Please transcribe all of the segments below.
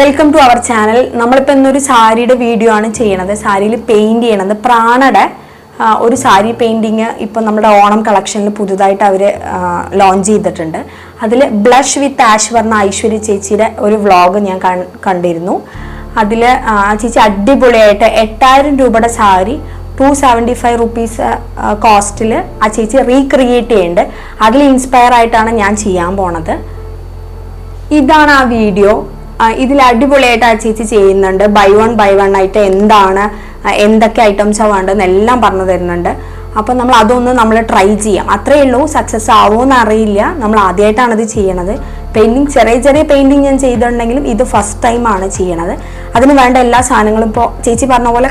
Welcome to our channel. നമ്മളിപ്പോൾ ഇന്നൊരു സാരിയുടെ വീഡിയോ ആണ് ചെയ്യുന്നത്. സാരിയിൽ പെയിൻറ് ചെയ്യണത് പ്രാണയുടെ ഒരു സാരി പെയിൻറ്റിങ് ഇപ്പോൾ നമ്മുടെ ഓണം കളക്ഷനിൽ പുതുതായിട്ട് അവർ ലോഞ്ച് ചെയ്തിട്ടുണ്ട്. അതിൽ ബ്ലഷ് വിത്ത് ആഷ് പറഞ്ഞ ഐശ്വര്യ ചേച്ചിയുടെ ഒരു വ്ളോഗ് ഞാൻ കണ്ടിരുന്നു. അതിൽ ചേച്ചി അടിപൊളിയായിട്ട് 8000 രൂപയുടെ സാരി 275 റുപ്പീസ് കോസ്റ്റിൽ ആ ചേച്ചി റീക്രിയേറ്റ് ചെയ്യുന്നുണ്ട്. അതിൽ ഇൻസ്പയർ ആയിട്ടാണ് ഞാൻ ചെയ്യാൻ പോണത്. ഇതാണ് ആ വീഡിയോ. ഇതിൽ അടിപൊളിയായിട്ട് ആ ചേച്ചി ചെയ്യുന്നുണ്ട്. ബൈ വൺ ആയിട്ട് എന്തൊക്കെ ഐറ്റംസാണ് വേണ്ടതെന്ന് എല്ലാം പറഞ്ഞു തരുന്നുണ്ട്. അപ്പം നമ്മൾ അതൊന്ന് നമ്മൾ ട്രൈ ചെയ്യാം. അത്രയേ ഉള്ളൂ. സക്സസ് ആവുമോയെന്ന് അറിയില്ല. നമ്മൾ ആദ്യമായിട്ടാണ് ഇത് ചെയ്യണത്. പെയിൻറ്റിങ് ചെറിയ പെയിൻറ്റിങ് ഞാൻ ചെയ്തിട്ടുണ്ടെങ്കിലും ഇത് ഫസ്റ്റ് ടൈമാണ് ചെയ്യണത്. അതിന് വേണ്ട എല്ലാ സാധനങ്ങളും ഇപ്പോൾ ചേച്ചി പറഞ്ഞ പോലെ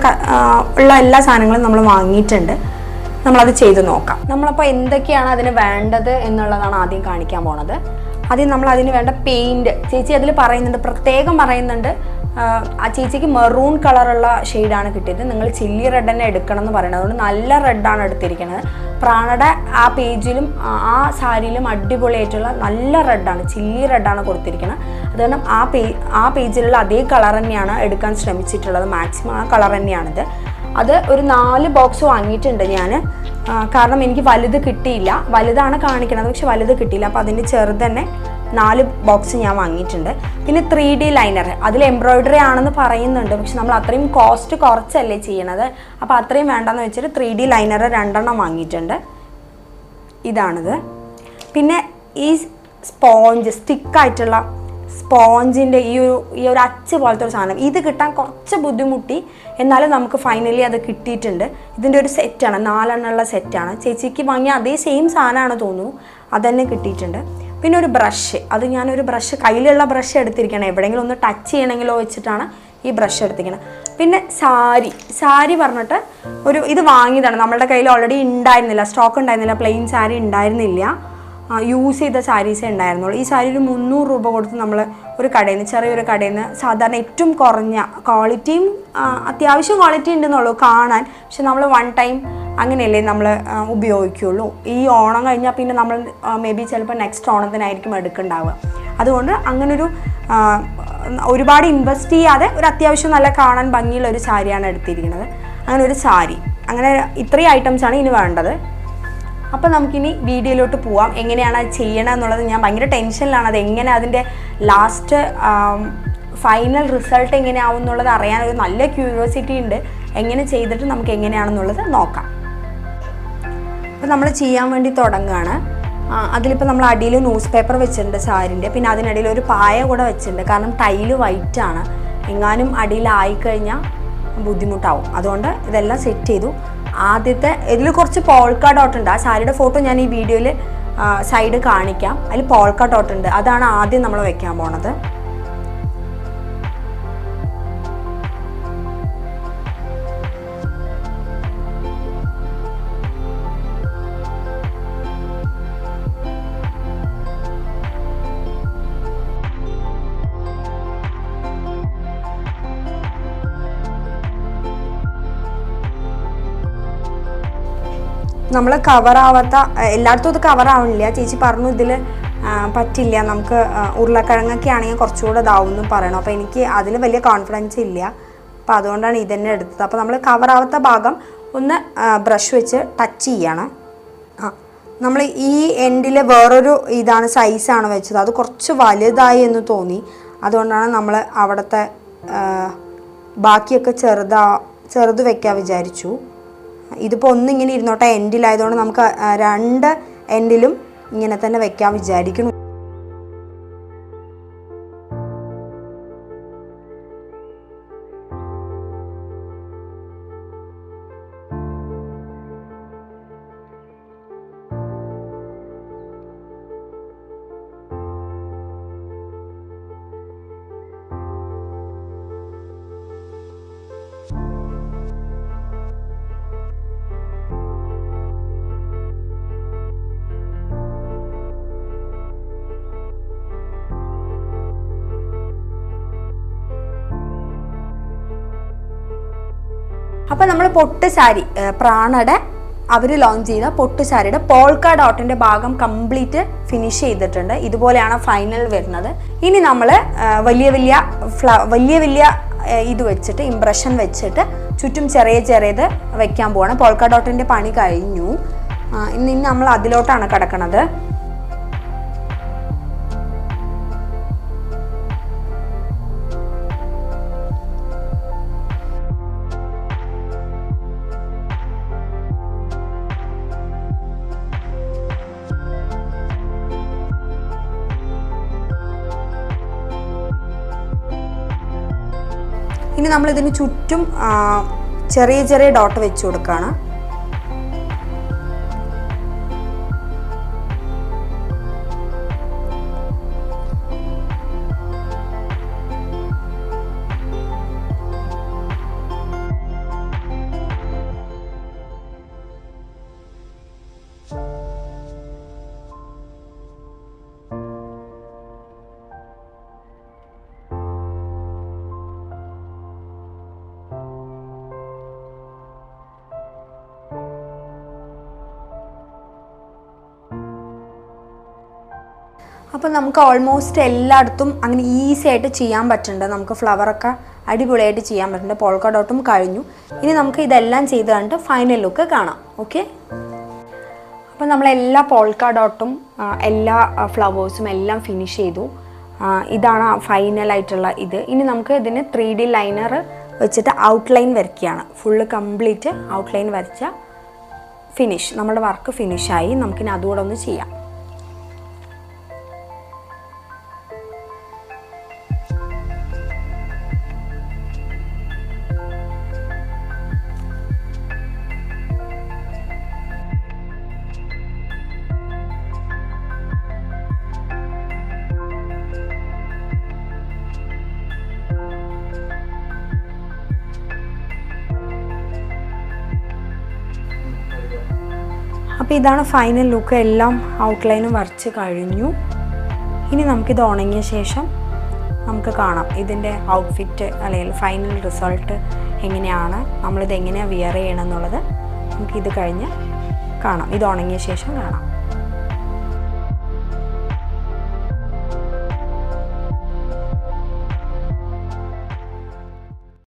ഉള്ള എല്ലാ സാധനങ്ങളും നമ്മൾ വാങ്ങിയിട്ടുണ്ട്. നമ്മളത് ചെയ്ത് നോക്കാം. നമ്മളപ്പോൾ എന്തൊക്കെയാണ് അതിന് വേണ്ടത് എന്നുള്ളതാണ് ആദ്യം കാണിക്കാൻ പോണത്. ആദ്യം നമ്മൾ അതിന് വേണ്ട പെയിൻറ് ചേച്ചി അതിൽ പറയുന്നുണ്ട്, പ്രത്യേകം പറയുന്നുണ്ട്. ആ ചേച്ചിക്ക് മെറൂൺ കളറുള്ള ഷെയ്ഡാണ് കിട്ടിയത്. നിങ്ങൾ ചില്ലി റെഡ് തന്നെ എടുക്കണം എന്ന് പറയുന്നത്. അതുകൊണ്ട് നല്ല റെഡാണ് എടുത്തിരിക്കുന്നത്. പ്രാണയുടെ ആ പേജിലും ആ സാരിയിലും അടിപൊളിയായിട്ടുള്ള നല്ല റെഡാണ്, ചില്ലി റെഡാണ് കൊടുത്തിരിക്കുന്നത്. അത് കാരണം ആ പേജിലുള്ള അതേ കളർ തന്നെയാണ് എടുക്കാൻ ശ്രമിച്ചിട്ടുള്ളത്. മാക്സിമം ആ കളർ തന്നെയാണിത്. അത് ഒരു 4 ബോക്സ് വാങ്ങിയിട്ടുണ്ട് ഞാൻ. കാരണം എനിക്ക് വലുത് കിട്ടിയില്ല. വലുതാണ് കാണിക്കണത്, പക്ഷെ വലുത് കിട്ടിയില്ല. അപ്പോൾ അതിൻ്റെ ചെറുത് തന്നെ 4 ബോക്സ് ഞാൻ വാങ്ങിയിട്ടുണ്ട്. പിന്നെ 3D ലൈനർ, അതിൽ എംബ്രോയിഡറി ആണെന്ന് പറയുന്നുണ്ട്. പക്ഷെ നമ്മൾ അത്രയും കോസ്റ്റ് കുറച്ചല്ലേ ചെയ്യണത്. അപ്പോൾ അത്രയും വേണ്ടെന്ന് വെച്ചിട്ട് 3D ലൈനർ 2 വാങ്ങിയിട്ടുണ്ട്. ഇതാണിത്. പിന്നെ ഈ സ്പോഞ്ച്, സ്റ്റിക്കായിട്ടുള്ള സ്പോഞ്ചിൻ്റെ ഈ ഒരു അച്ച് പോലത്തെ ഒരു സാധനം, ഇത് കിട്ടാൻ കുറച്ച് ബുദ്ധിമുട്ടി. എന്നാലും നമുക്ക് ഫൈനലി അത് കിട്ടിയിട്ടുണ്ട്. ഇതിൻ്റെ ഒരു സെറ്റാണ്, 4 സെറ്റാണ്. ചേച്ചിക്ക് വാങ്ങിയ അതേ സെയിം സാധനമാണ് തോന്നുന്നു, അതന്നെ കിട്ടിയിട്ടുണ്ട്. പിന്നെ ഒരു ബ്രഷ്, അത് ഞാനൊരു ബ്രഷ്, കയ്യിലുള്ള ബ്രഷ് എടുത്തിരിക്കണം. എവിടെയെങ്കിലും ഒന്ന് ടച്ച് ചെയ്യണമെങ്കിലോ വെച്ചിട്ടാണ് ഈ ബ്രഷ് എടുത്തിരിക്കണം. പിന്നെ സാരി പറഞ്ഞിട്ട് ഇത് വാങ്ങിയതാണ്. നമ്മളുടെ കയ്യിൽ ഓൾറെഡി ഉണ്ടായിരുന്നില്ല, സ്റ്റോക്ക് ഉണ്ടായിരുന്നില്ല, പ്ലെയിൻ സാരി ഉണ്ടായിരുന്നില്ല. യൂസ് ചെയ്ത സാരീസേ ഉണ്ടായിരുന്നുള്ളൂ. ഈ സാരി ഒരു 300 രൂപ കൊടുത്ത് നമ്മൾ ഒരു കടയിൽ നിന്ന്, ചെറിയൊരു കടയിൽ നിന്ന്, സാധാരണ ഏറ്റവും കുറഞ്ഞ ക്വാളിറ്റിയും അത്യാവശ്യം ക്വാളിറ്റി ഉണ്ടെന്നുള്ളൂ കാണാൻ. പക്ഷെ നമ്മൾ വൺ ടൈം അങ്ങനെയല്ലേ നമ്മൾ ഉപയോഗിക്കുകയുള്ളൂ. ഈ ഓണം കഴിഞ്ഞാൽ പിന്നെ നമ്മൾ മേ ബി ചിലപ്പോൾ നെക്സ്റ്റ് ഓണത്തിനായിരിക്കും എടുക്കുന്നുണ്ടാവുക. അതുകൊണ്ട് അങ്ങനൊരു ഒരുപാട് ഇൻവെസ്റ്റ് ചെയ്യാതെ ഒരു അത്യാവശ്യം നല്ല കാണാൻ ഭംഗിയുള്ള ഒരു സാരിയാണ് എടുത്തിരിക്കുന്നത്. അങ്ങനെ ഒരു സാരി, അങ്ങനെ ഇത്രയും ഐറ്റംസാണ് ഇനി വേണ്ടത്. അപ്പോൾ നമുക്കിനി വീഡിയോയിലോട്ട് പോവാം. എങ്ങനെയാണ് അത് ചെയ്യണം എന്നുള്ളത് ഞാൻ ഭയങ്കര ടെൻഷനിലാണ്. അത് എങ്ങനെ അതിൻ്റെ ലാസ്റ്റ് ഫൈനൽ റിസൾട്ട് എങ്ങനെയാവും എന്നുള്ളത് അറിയാനൊരു നല്ല ക്യൂരിയോസിറ്റി ഉണ്ട്. എങ്ങനെ ചെയ്തിട്ട് നമുക്ക് എങ്ങനെയാണെന്നുള്ളത് നോക്കാം. അപ്പോൾ നമ്മൾ ചെയ്യാൻ വേണ്ടി തുടങ്ങുകയാണ്. അതിലിപ്പോൾ നമ്മൾ അടിയിൽ ന്യൂസ് പേപ്പർ വെച്ചിട്ടുണ്ട് സാരിൻ്റെ. പിന്നെ അതിനിടയിൽ ഒരു പായ കൂടെ വെച്ചിട്ടുണ്ട്. കാരണം ടൈല് വൈറ്റാണ്, എങ്ങാനും അടിയിലായിക്കഴിഞ്ഞാൽ ബുദ്ധിമുട്ടാവും. അതുകൊണ്ട് ഇതെല്ലാം സെറ്റ് ചെയ്തു. ആദ്യത്തെ ഇതിൽ കുറച്ച് പോൾക്ക ഡോട്ട് ഉണ്ട്. ആ സാരിയുടെ ഫോട്ടോ ഞാൻ ഈ വീഡിയോയിൽ സൈഡ് കാണിക്കാം. അതിൽ പോൾക്ക ഡോട്ട് ഉണ്ട്. അതാണ് ആദ്യം നമ്മൾ വെക്കാൻ പോണത്. നമ്മൾ കവറാവാത്ത എല്ലായിടത്തും ഇത് കവറാവണില്ല. ചേച്ചി പറഞ്ഞു ഇതിൽ പറ്റില്ല, നമുക്ക് ഉരുളക്കിഴങ്ങൊക്കെ ആണെങ്കിൽ കുറച്ചുകൂടെ ഇതാവുമെന്നും പറയണം. അപ്പോൾ എനിക്ക് അതിൽ വലിയ കോൺഫിഡൻസ് ഇല്ല. അപ്പോൾ അതുകൊണ്ടാണ് ഇതന്നെ എടുത്തത്. അപ്പോൾ നമ്മൾ കവറാവാത്ത ഭാഗം ഒന്ന് ബ്രഷ് വെച്ച് ടച്ച് ചെയ്യണം. നമ്മൾ ഈ എൻഡിൽ വേറൊരു ഇതാണ് സൈസാണ് വെച്ചത്. അത് കുറച്ച് വലുതായി എന്ന് തോന്നി. അതുകൊണ്ടാണ് നമ്മൾ അവിടുത്തെ ബാക്കിയൊക്കെ ചെറുത് വെക്കാൻ വിചാരിച്ചു. ഇതിപ്പോൾ ഒന്നിങ്ങനെ ഇരുന്നോട്ടെ, എൻഡിലായതുകൊണ്ട് നമുക്ക് 2 എൻഡിലും ഇങ്ങനെ തന്നെ വെക്കാൻ വിചാരിക്കുന്നു. അപ്പോൾ നമ്മൾ പൊട്ട് സാരി പ്രാണയുടെ അവർ ലോഞ്ച് ചെയ്ത പൊട്ട് സാരിയുടെ പോൾക്ക ഡോട്ടിൻ്റെ ഭാഗം കംപ്ലീറ്റ് ഫിനിഷ് ചെയ്തിട്ടുണ്ട്. ഇതുപോലെയാണ് ഫൈനൽ വരുന്നത്. ഇനി നമ്മൾ വലിയ വലിയ ഇത് വെച്ചിട്ട് ഇംപ്രഷൻ വെച്ചിട്ട് ചുറ്റും ചെറിയത് വെക്കാൻ പോവാണ്. പോൾക്ക ഡോട്ടിൻ്റെ പണി കഴിഞ്ഞു. ഇനി നമ്മൾ അതിലോട്ടാണ് കിടക്കുന്നത്. ഇനി നമ്മൾ ഇതിന് ചുറ്റും ചെറിയ ഡോട്ട് വെച്ച് കൊടുക്കുകയാണ്. അപ്പോൾ നമുക്ക് ഓൾമോസ്റ്റ് എല്ലായിടത്തും അങ്ങനെ ഈസി ആയിട്ട് ചെയ്യാൻ പറ്റുന്നുണ്ട്. നമുക്ക് ഫ്ലവറൊക്കെ അടിപൊളിയായിട്ട് ചെയ്യാൻ പറ്റുന്നുണ്ട്. പോൾക്ക ഡോട്ടും കഴിഞ്ഞു. ഇനി നമുക്ക് ഇതെല്ലാം ചെയ്ത് കണ്ടിട്ട് ഫൈനൽ ലുക്ക് കാണാം. ഓക്കെ, അപ്പോൾ നമ്മളെല്ലാ പോൾക്ക ഡോട്ടും എല്ലാ ഫ്ലവേഴ്സും എല്ലാം ഫിനിഷ് ചെയ്തു. ഇതാണ് ഫൈനലായിട്ടുള്ള ഇത്. ഇനി നമുക്ക് ഇതിന് 3D ലൈനർ വെച്ചിട്ട് ഔട്ട്ലൈൻ വരയ്ക്കുകയാണ്. ഫുള്ള് കംപ്ലീറ്റ് ഔട്ട്ലൈൻ വരച്ച ഫിനിഷ്. നമ്മുടെ വർക്ക് ഫിനിഷായി. നമുക്കിനി അതുകൂടെ ഒന്ന് ചെയ്യാം. അപ്പോൾ ഇതാണ് ഫൈനൽ ലുക്ക്. എല്ലാം ഔട്ട്ലൈനും വരച്ച് കഴിഞ്ഞു. ഇനി നമുക്കിത് ഉണങ്ങിയ ശേഷം നമുക്ക് കാണാം ഇതിൻ്റെ ഔട്ട്ഫിറ്റ് അല്ലെങ്കിൽ ഫൈനൽ റിസൾട്ട് എങ്ങനെയാണ്, നമ്മളിത് എങ്ങനെയാണ് വിയർ ചെയ്യണം എന്നുള്ളത് നമുക്കിത് കഴിഞ്ഞ് കാണാം. ഇത് ഉണങ്ങിയ ശേഷം കാണാം.